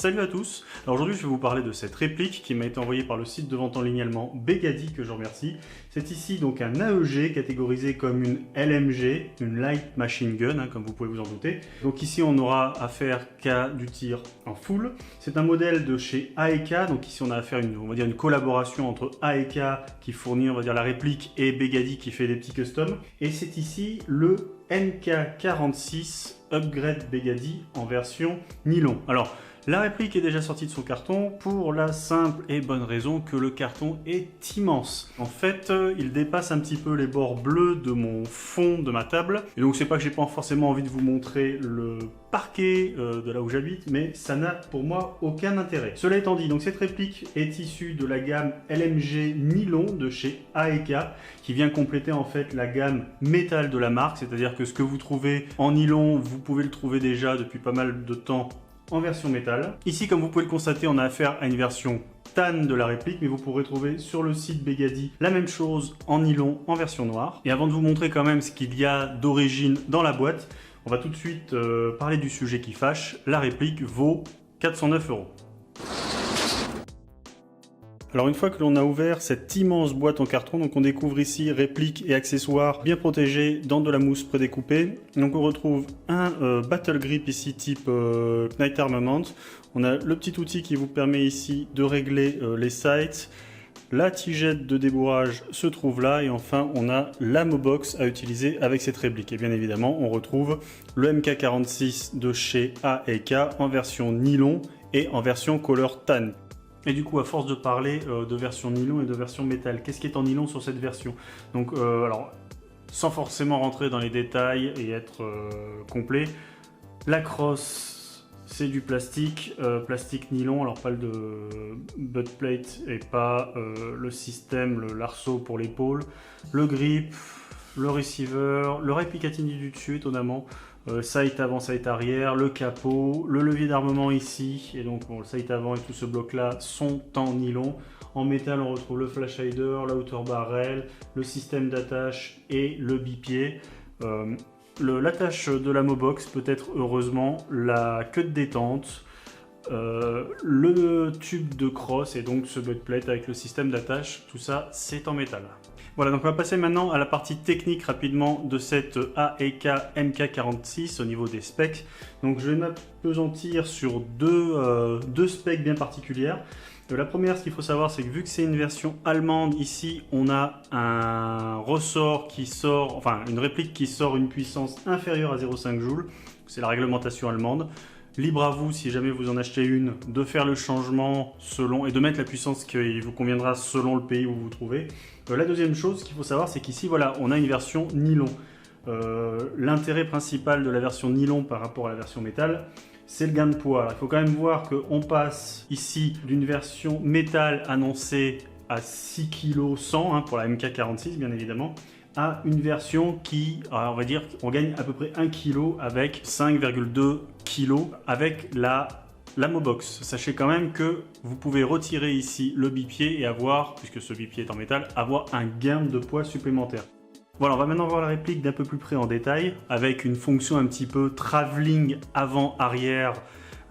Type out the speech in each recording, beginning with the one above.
Salut à tous. Alors aujourd'hui je vais vous parler de cette réplique qui m'a été envoyée par le site de vente en ligne allemand Begady, que je remercie. C'est ici donc un AEG catégorisé comme une LMG, une Light Machine Gun, comme vous pouvez vous en douter. Donc ici on aura affaire qu'à du tir en full. C'est un modèle de chez AEK, donc ici on a affaire on va dire une collaboration entre AEK qui fournit on va dire la réplique et Begady qui fait des petits customs. Et c'est ici le MK46 Upgrade Begady en version nylon. Alors la réplique est déjà sortie de son carton pour la simple et bonne raison que le carton est immense. En fait, il dépasse un petit peu les bords bleus de mon fond de ma table. Et donc c'est pas que j'ai pas forcément envie de vous montrer le parquet de là où j'habite, mais ça n'a pour moi aucun intérêt. Cela étant dit, donc cette réplique est issue de la gamme LMG Nylon de chez AEK, qui vient compléter en fait la gamme métal de la marque, c'est-à-dire que ce que vous trouvez en nylon, vous pouvez le trouver déjà depuis pas mal de temps en version métal. Ici, comme vous pouvez le constater, on a affaire à une version tan de la réplique, mais vous pourrez trouver sur le site Begady la même chose en nylon en version noire. Et avant de vous montrer quand même ce qu'il y a d'origine dans la boîte, on va tout de suite parler du sujet qui fâche. La réplique vaut 409 €. Alors une fois que l'on a ouvert cette immense boîte en carton, donc on découvre ici répliques et accessoires bien protégés dans de la mousse prédécoupée. Donc on retrouve un battle grip ici type Knight Armament. On a le petit outil qui vous permet ici de régler les sights. La tigette de débourrage se trouve là et enfin on a l'ammo box à utiliser avec cette réplique. Et bien évidemment on retrouve le MK46 de chez AEK en version nylon et en version couleur tan. Et du coup, à force de parler de version nylon et de version métal, qu'est-ce qui est en nylon sur cette version? Donc, alors, sans forcément rentrer dans les détails et être complet, la crosse, c'est du plastique, plastique nylon, alors pas le de butt plate et pas le système, l'arceau pour l'épaule, le grip, le receiver, le Repicatinny du dessus étonnamment, sight avant, sight arrière, le capot, le levier d'armement ici, et donc bon, le sight avant et tout ce bloc là sont en nylon. En métal on retrouve le flash hider, la hauteur barrel, le système d'attache et le bipied. L'attache de l'ammo box peut être heureusement la queue de détente, le tube de crosse et donc ce butt plate avec le système d'attache, tout ça c'est en métal. Voilà, donc on va passer maintenant à la partie technique rapidement de cette AEK MK46 au niveau des specs. Donc je vais m'appesantir sur deux specs bien particulières. La première, ce qu'il faut savoir, c'est que vu que c'est une version allemande, ici on a un ressort qui sort, enfin une réplique qui sort une puissance inférieure à 0,5 joules. C'est la réglementation allemande. Libre à vous, si jamais vous en achetez une, de faire le changement selon et de mettre la puissance qui vous conviendra selon le pays où vous vous trouvez. La deuxième chose qu'il faut savoir, c'est qu'ici, voilà, on a une version nylon. L'intérêt principal de la version nylon par rapport à la version métal, c'est le gain de poids. Alors, il faut quand même voir qu'on passe ici d'une version métal annoncée à 6 kg 100 pour la MK46 bien évidemment, à une version qui, on va dire, on gagne à peu près 1 kg avec 5,2 kg avec l'ammo box. Sachez quand même que vous pouvez retirer ici le bipied et avoir, puisque ce bipied est en métal, avoir un gain de poids supplémentaire. Voilà, on va maintenant voir la réplique d'un peu plus près en détail, avec une fonction un petit peu travelling avant-arrière,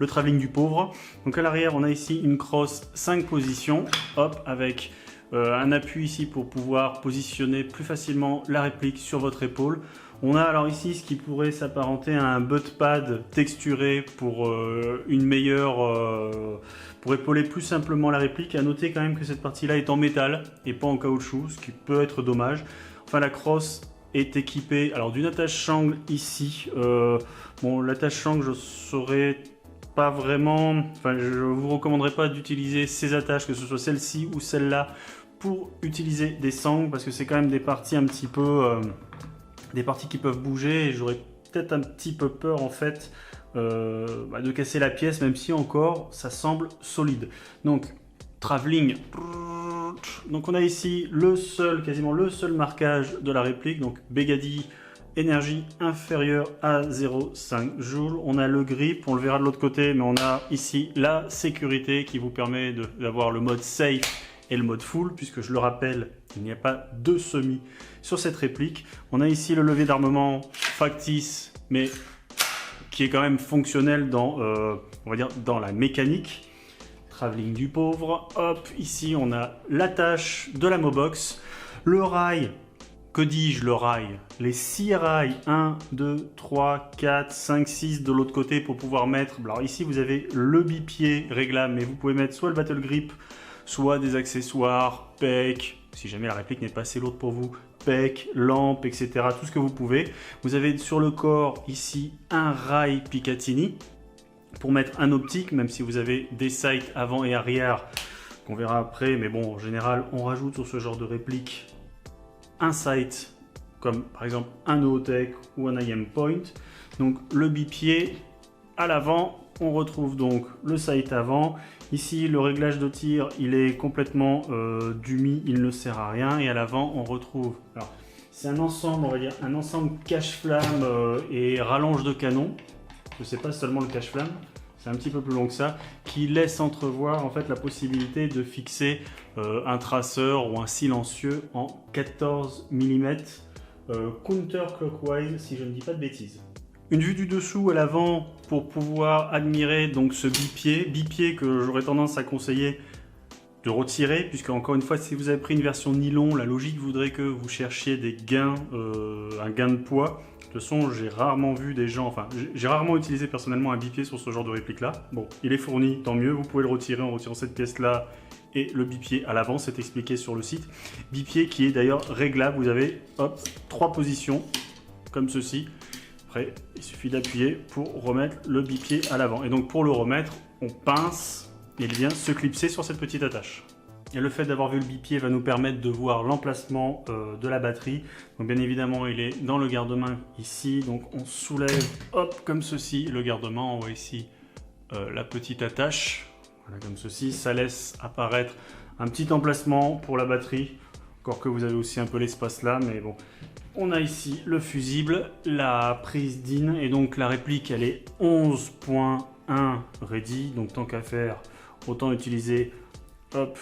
le travelling du pauvre. Donc à l'arrière, on a ici une crosse 5 positions, hop, avec un appui ici pour pouvoir positionner plus facilement la réplique sur votre épaule. On a alors ici ce qui pourrait s'apparenter à un butt pad texturé pour une meilleure, pour épauler plus simplement la réplique. À noter quand même que cette partie-là est en métal et pas en caoutchouc, ce qui peut être dommage. Enfin, la crosse est équipée alors d'une attache sangle ici. Bon, l'attache sangle, je saurais pas vraiment, enfin, je vous recommanderais pas d'utiliser ces attaches, que ce soit celle-ci ou celle-là, pour utiliser des sangles parce que c'est quand même des parties un petit peu des parties qui peuvent bouger et j'aurais peut-être un petit peu peur en fait de casser la pièce, même si encore ça semble solide. Donc travelling, donc on a ici quasiment le seul marquage de la réplique, donc Begady énergie inférieure à 0,5 joules. On a le grip, on le verra de l'autre côté, mais on a ici la sécurité qui vous permet d'avoir le mode safe et le mode full, puisque je le rappelle, il n'y a pas de semi sur cette réplique. On a ici le levier d'armement factice, mais qui est quand même fonctionnel dans, on va dire, dans la mécanique. Travelling du pauvre. Hop, ici on a l'attache de la Mobox, le rail. Que dis-je, le rail? Les 6 rails, 1, 2, 3, 4, 5, 6 de l'autre côté pour pouvoir mettre... Alors ici, vous avez le bipied réglable, mais vous pouvez mettre soit le battle grip, soit des accessoires, PEC, si jamais la réplique n'est pas assez lourde pour vous, PEC, lampe, etc. Tout ce que vous pouvez. Vous avez sur le corps, ici, un rail Picatinny pour mettre un optique, même si vous avez des sights avant et arrière, qu'on verra après. Mais bon, en général, on rajoute sur ce genre de réplique un sight, comme par exemple un Nootech ou un IM Point. Donc le bipied à l'avant, on retrouve donc le sight avant. Ici le réglage de tir, il est complètement dummy, il ne sert à rien. Et à l'avant, on retrouve, alors c'est un ensemble, on va dire un ensemble cache-flamme et rallonge de canon. Je sais pas seulement le cache-flamme, c'est un petit peu plus long que ça, qui laisse entrevoir en fait la possibilité de fixer un traceur ou un silencieux en 14 mm counterclockwise, si je ne dis pas de bêtises. Une vue du dessous à l'avant pour pouvoir admirer donc ce bipied que j'aurais tendance à conseiller de retirer, puisque encore une fois, si vous avez pris une version nylon, la logique voudrait que vous cherchiez des gains, un gain de poids. De toute façon, j'ai rarement vu des gens, enfin, j'ai rarement utilisé personnellement un bipied sur ce genre de réplique-là. Bon, il est fourni, tant mieux, vous pouvez le retirer en retirant cette pièce-là et le bipied à l'avant, c'est expliqué sur le site. Bipied qui est d'ailleurs réglable, vous avez, hop, 3 positions, comme ceci. Après, il suffit d'appuyer pour remettre le bipied à l'avant. Et donc, pour le remettre, on pince et il vient se clipser sur cette petite attache. Et le fait d'avoir vu le bipied va nous permettre de voir l'emplacement de la batterie. Donc bien évidemment, il est dans le garde-main ici. Donc on soulève, hop, comme ceci, le garde-main. On voit ici la petite attache. Voilà, comme ceci. Ça laisse apparaître un petit emplacement pour la batterie. Encore que vous avez aussi un peu l'espace là, mais bon. On a ici le fusible, la prise DIN. Et donc la réplique, elle est 11.1 ready. Donc tant qu'à faire, autant utiliser... Hop,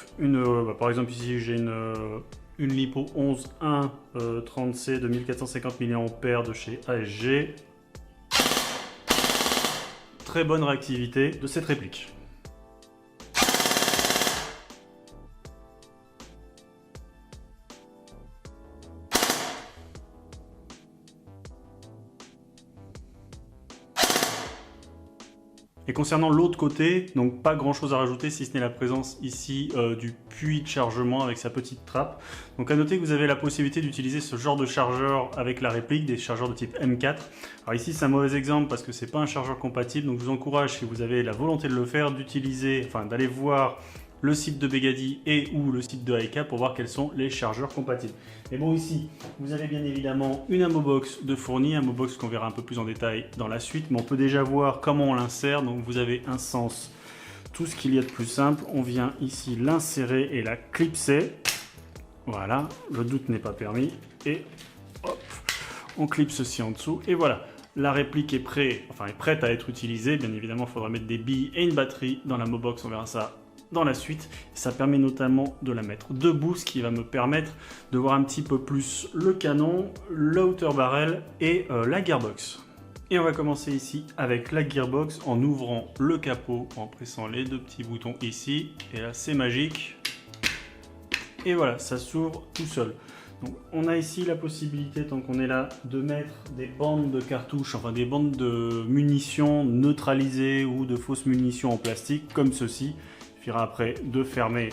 par exemple ici j'ai une LiPo 11.1 30C de 1450 mAh de chez ASG. Très bonne réactivité de cette réplique. Et concernant l'autre côté, donc pas grand chose à rajouter si ce n'est la présence ici du puits de chargement avec sa petite trappe. Donc à noter que vous avez la possibilité d'utiliser ce genre de chargeur avec la réplique, des chargeurs de type M4. Alors ici c'est un mauvais exemple parce que c'est pas un chargeur compatible, donc je vous encourage, si vous avez la volonté de le faire, d'utiliser, enfin d'aller voir le site de Begady et ou le site de Aika pour voir quels sont les chargeurs compatibles. Mais bon, ici, vous avez bien évidemment une Amobox de fourni, Amobox qu'on verra un peu plus en détail dans la suite, mais on peut déjà voir comment on l'insère. Donc vous avez un sens, tout ce qu'il y a de plus simple. On vient ici l'insérer et la clipser. Voilà, le doute n'est pas permis. Et hop, on clipse ceci en dessous. Et voilà, la réplique est prête à être utilisée. Bien évidemment, il faudra mettre des billes et une batterie dans la Mobox, on verra ça dans la suite. Ça permet notamment de la mettre debout, ce qui va me permettre de voir un petit peu plus le canon, le hauteur barrel et la gearbox. Et on va commencer ici avec la gearbox en ouvrant le capot, en pressant les 2 petits boutons ici. Et là c'est magique. Et voilà, ça s'ouvre tout seul. Donc, on a ici la possibilité, tant qu'on est là, de mettre des bandes de cartouches, enfin des bandes de munitions neutralisées ou de fausses munitions en plastique, comme ceci. Il suffira après de fermer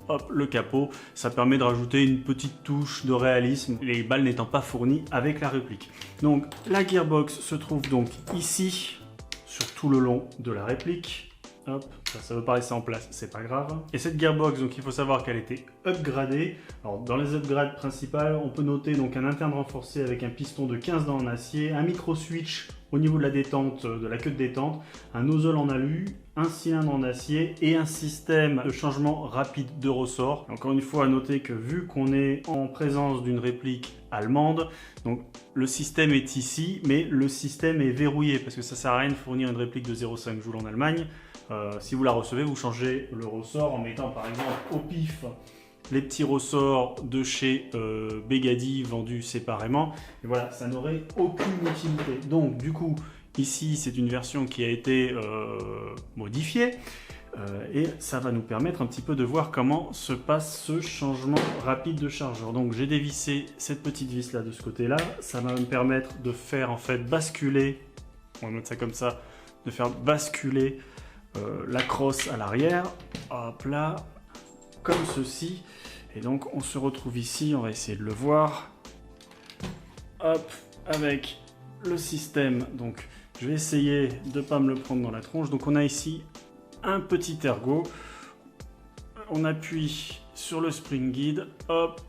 hop, le capot. Ça permet de rajouter une petite touche de réalisme, les balles n'étant pas fournies avec la réplique. Donc la gearbox se trouve donc ici, sur tout le long de la réplique. Hop, ça veut pas rester en place, c'est pas grave. Et cette gearbox, donc il faut savoir qu'elle était upgradée. Alors dans les upgrades principales, on peut noter donc un interne renforcé avec un piston de 15 dents en acier, un micro switch au niveau de la détente, de la queue de détente, un nozzle en alu, un cylindre en acier et un système de changement rapide de ressort. Encore une fois à noter que vu qu'on est en présence d'une réplique allemande, donc le système est ici, mais le système est verrouillé parce que ça sert à rien de fournir une réplique de 0,5 joules en Allemagne. Si vous la recevez, vous changez le ressort en mettant par exemple au pif les petits ressorts de chez Begady vendus séparément. Et voilà, ça n'aurait aucune utilité. Donc du coup, Ici, c'est une version qui a été modifiée. Et ça va nous permettre un petit peu de voir comment se passe ce changement rapide de chargeur. Donc j'ai dévissé cette petite vis là de ce côté là, ça va me permettre de faire en fait basculer, on va mettre ça comme ça, de faire basculer la crosse à l'arrière, hop là, comme ceci. Et donc on se retrouve ici, on va essayer de le voir, hop, avec le système. Donc je vais essayer de ne pas me le prendre dans la tronche. Donc on a ici un petit ergot, on appuie sur le spring guide, hop,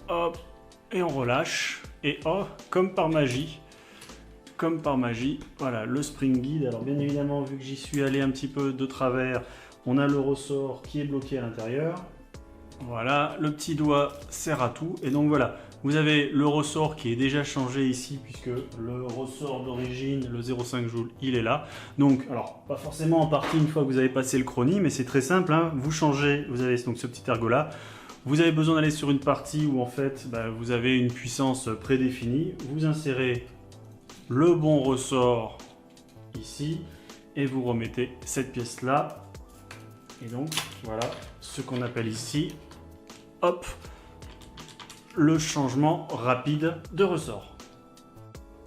hop, et on relâche, et oh, comme par magie, voilà, le spring guide. Alors bien évidemment, vu que j'y suis allé un petit peu de travers, on a le ressort qui est bloqué à l'intérieur, voilà, le petit doigt sert à tout, et donc voilà, vous avez le ressort qui est déjà changé ici, puisque le ressort d'origine, le 0,5 joule, il est là. Donc, alors, pas forcément en partie une fois que vous avez passé le chronie, mais c'est très simple, hein. Vous changez, vous avez donc ce petit ergot là, vous avez besoin d'aller sur une partie où en fait, vous avez une puissance prédéfinie, vous insérez le bon ressort ici, et vous remettez cette pièce là, et donc, voilà, ce qu'on appelle ici, hop, le changement rapide de ressort.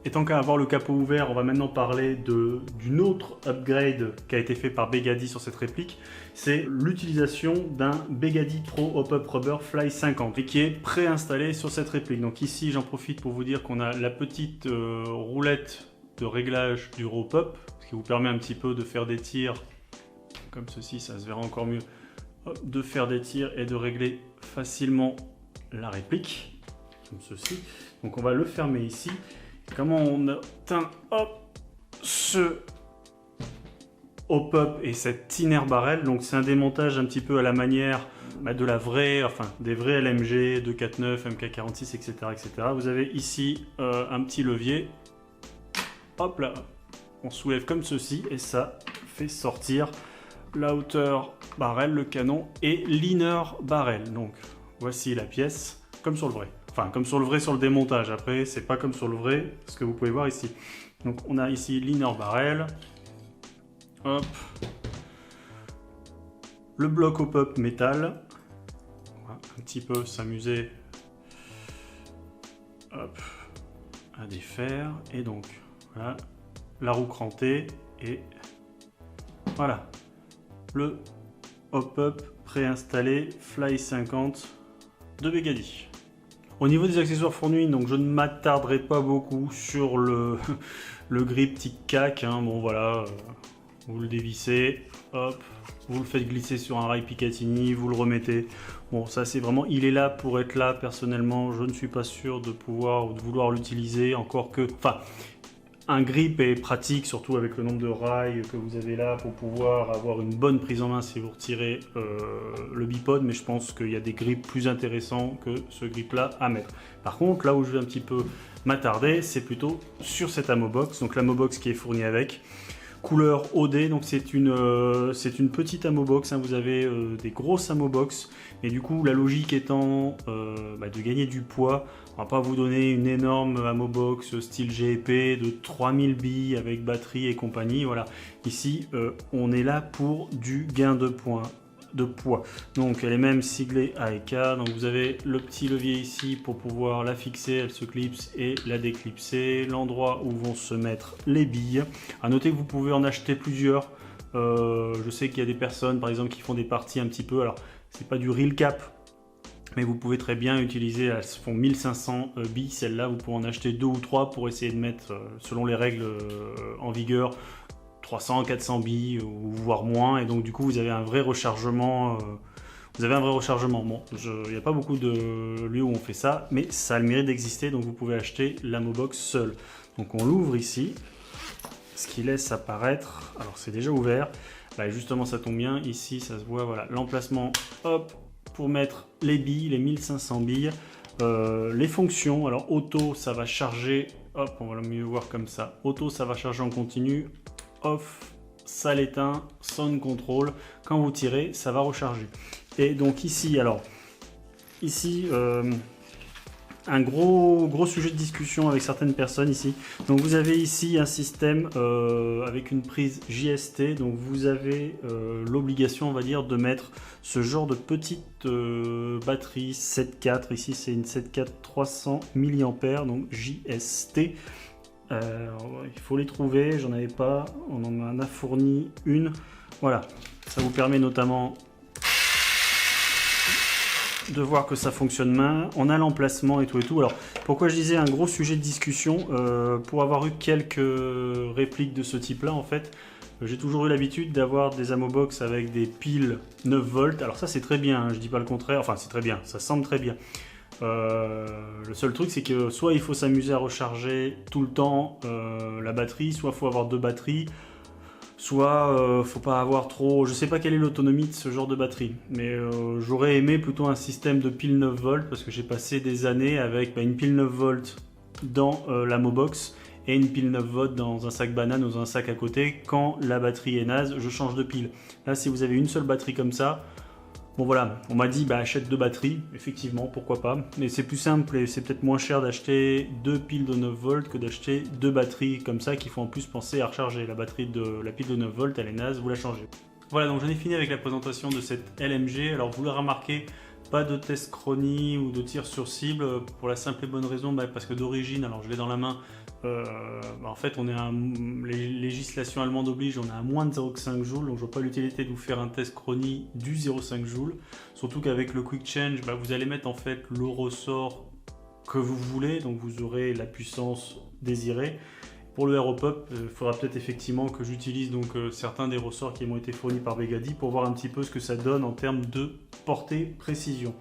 Et tant qu'à avoir le capot ouvert, on va maintenant parler d'une autre upgrade qui a été fait par Begady sur cette réplique. C'est l'utilisation d'un Begady Pro Hop-Up Rubber Fly 50 et qui est préinstallé sur cette réplique. Donc ici, j'en profite pour vous dire qu'on a la petite roulette de réglage du rope-up, ce qui vous permet un petit peu de faire des tirs comme ceci, ça se verra encore mieux, de faire des tirs et de régler facilement la réplique, comme ceci. Donc on va le fermer ici. Comment on atteint ce hop-up et cette thinner barrel. Donc c'est un démontage un petit peu à la manière de la vraie, enfin des vrais LMG, 249, MK46, etc., etc. Vous avez ici un petit levier. Hop là, on soulève comme ceci et ça fait sortir la hauteur barrel, le canon et l'inner barrel. Donc voici la pièce, comme sur le vrai. Enfin, comme sur le vrai sur le démontage. Après, c'est pas comme sur le vrai, ce que vous pouvez voir ici. Donc, on a ici l'inner barrel. Hop. Le bloc hop-up métal. On va un petit peu s'amuser. Hop. À défaire. Et donc, voilà. La roue crantée. Et voilà. Le hop-up préinstallé Fly 50 de Begady. Au niveau des accessoires fournis, donc je ne m'attarderai pas beaucoup sur le grip tic-cac. Hein. Bon voilà, vous le dévissez, hop, vous le faites glisser sur un rail Picatinny, vous le remettez. Bon, ça c'est vraiment, il est là pour être là. Personnellement, je ne suis pas sûr de pouvoir ou de vouloir l'utiliser, encore que, enfin, un grip est pratique, surtout avec le nombre de rails que vous avez là pour pouvoir avoir une bonne prise en main si vous retirez le bipod, mais je pense qu'il y a des grips plus intéressants que ce grip là à mettre. Par contre, là où je vais un petit peu m'attarder, c'est plutôt sur cette ammo-box, donc l'ammo-box qui est fournie avec. Couleur OD, donc c'est une petite ammo-box, hein. Vous avez des grosses ammo-box, mais du coup la logique étant de gagner du poids. On va pas vous donner une énorme ammo-box style GEP de 3000 billes avec batterie et compagnie, voilà. Ici on est là pour du gain de poids. Donc elle est même siglée AEK, donc vous avez le petit levier ici pour pouvoir la fixer, elle se clipse et la déclipser, l'endroit où vont se mettre les billes. À noter que vous pouvez en acheter plusieurs. Je sais qu'il y a des personnes par exemple qui font des parties un petit peu, alors c'est pas du reel cap, mais vous pouvez très bien utiliser, elles font 1500 billes, celle-là vous pouvez en acheter 2 ou 3 pour essayer de mettre, selon les règles en vigueur, 300, 400 billes ou voire moins, et donc du coup vous avez un vrai rechargement. Bon, il n'y a pas beaucoup de lieux où on fait ça, mais ça a le mérite d'exister, donc vous pouvez acheter l'ammo-box seul. Donc on l'ouvre ici, ce qui laisse apparaître, alors c'est déjà ouvert, justement ça tombe bien, ici ça se voit, voilà, l'emplacement, hop, pour mettre les billes, les 1500 billes, les fonctions, alors auto ça va charger, hop, on va le mieux voir comme ça, auto ça va charger en continu, off, ça l'éteint, sound control, quand vous tirez, ça va recharger. Et donc ici, alors, ici, un gros sujet de discussion avec certaines personnes ici. Donc vous avez ici un système avec une prise JST, donc vous avez l'obligation, on va dire, de mettre ce genre de petite batterie 7.4, ici c'est une 7.4 300 mAh, donc JST. Il faut les trouver, j'en avais pas, on en a fourni une, voilà, ça vous permet notamment de voir que ça fonctionne bien, on a l'emplacement et tout. Alors pourquoi je disais un gros sujet de discussion, pour avoir eu quelques répliques de ce type là en fait, j'ai toujours eu l'habitude d'avoir des Amobox avec des piles 9 volts, alors ça c'est très bien, hein, je dis pas le contraire, enfin c'est très bien, ça semble très bien. Le seul truc c'est que soit il faut s'amuser à recharger tout le temps la batterie, soit il faut avoir deux batteries, soit faut pas avoir trop, je sais pas quelle est l'autonomie de ce genre de batterie, mais j'aurais aimé plutôt un système de pile 9 volts parce que j'ai passé des années avec une pile 9 volts dans la Mobox et une pile 9 volts dans un sac banane ou dans un sac à côté. Quand la batterie est naze, je change de pile. Là, si vous avez une seule batterie comme ça, bon voilà, on m'a dit achète deux batteries, effectivement, pourquoi pas, mais c'est plus simple et c'est peut-être moins cher d'acheter deux piles de 9 volts que d'acheter deux batteries comme ça qu'il faut en plus penser à recharger. La batterie de la pile de 9 volts, elle est naze, vous la changez. Voilà, donc j'en ai fini avec la présentation de cette LMG. Alors vous l'aurez remarqué, pas de test chronie ou de tir sur cible pour la simple et bonne raison parce que d'origine, alors je l'ai dans la main, en fait on est les législations allemandes obligent, on est à moins de 0,5 joules, donc je vois pas l'utilité de vous faire un test chronie du 0,5 joules, surtout qu'avec le quick change vous allez mettre en fait le ressort que vous voulez, donc vous aurez la puissance désirée. Pour le Aeropop, il faudra peut-être effectivement que j'utilise certains des ressorts qui m'ont été fournis par Begady pour voir un petit peu ce que ça donne en termes de portée, précision.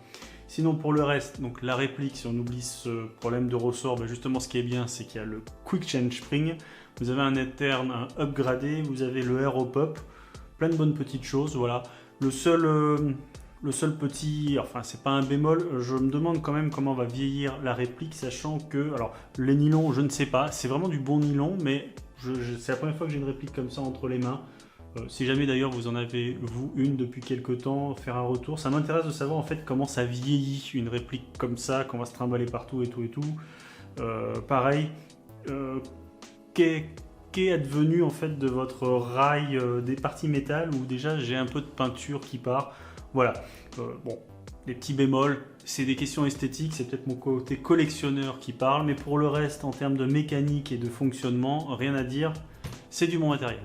Sinon pour le reste, donc la réplique, si on oublie ce problème de ressort, justement ce qui est bien c'est qu'il y a le Quick Change Spring, vous avez un interne, un upgradé, vous avez le Aeropop, plein de bonnes petites choses, voilà. Le seul petit, enfin c'est pas un bémol, je me demande quand même comment va vieillir la réplique, sachant que, alors les nylons je ne sais pas, c'est vraiment du bon nylon, mais c'est la première fois que j'ai une réplique comme ça entre les mains. Si jamais d'ailleurs vous en avez vous une depuis quelques temps, faire un retour, ça m'intéresse de savoir en fait comment ça vieillit une réplique comme ça, qu'on va se trimballer partout et tout. Pareil, qu'est advenu en fait de votre rail des parties métal où déjà j'ai un peu de peinture qui part. Voilà, bon, les petits bémols, c'est des questions esthétiques, c'est peut-être mon côté collectionneur qui parle, mais pour le reste, en termes de mécanique et de fonctionnement, rien à dire, c'est du bon matériel.